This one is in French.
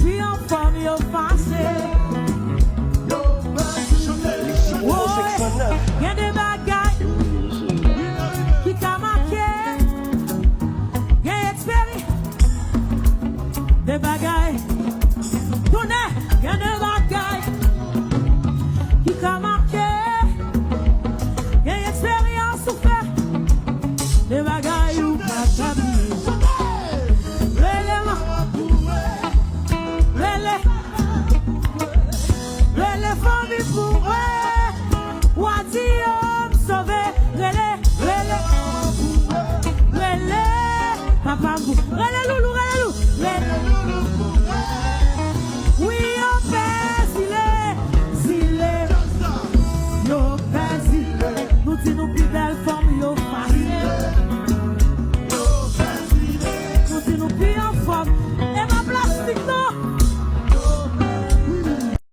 puis en forme, yo passé. Il y a des bagailles qui t'a marqué. Il y a expérience. Des bagailles. Tournez, il y a des bagailles qui t'a marqué. Il y a expérience souffert. Des bagailles où pas t'habiller. Les familles pour eux, Wadi homme sauvé, relais, papa vous, relais loulou, oui on fait Zile, yo fait Zile, nous disons plus belle forme, yo facile, nous disons plus en forme, et ma